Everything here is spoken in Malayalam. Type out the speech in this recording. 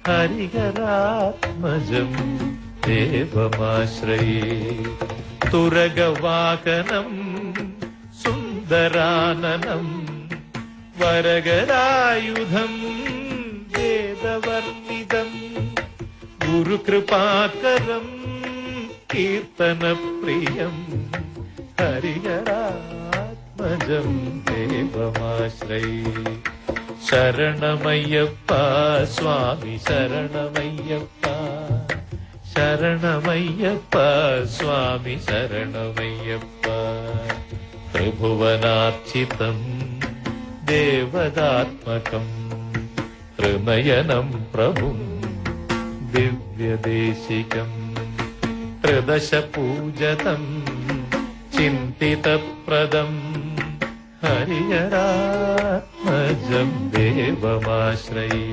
ഹരിഹരാത്മജം ദേവമാശ്രയേ തുരഗവാഹനം സുന്ദരാനനം വരഗരായുധം വേദവർണിതം ഗുരുകൃപാകരം കീർത്തനപ്രിയം ഹരിഹരാത്മജം ദേവമാശ്രയേ ശരണമയ്യപ്പ സ്വാമി ശരണമയ്യപ്പ ശരണമയ്യപ്പ സ്വാമി ശരണമയ്യപ്പ ത്രിഭുവനാർച്ചിതം ദേവതാത്മകം ത്രിനയനം പ്രഭും ദിവ്യദേശികം ത്രിദശപൂജതം ചിന്തിതപ്രദം ഹരിഹരാത്മജം ദേവമാശ്രയേ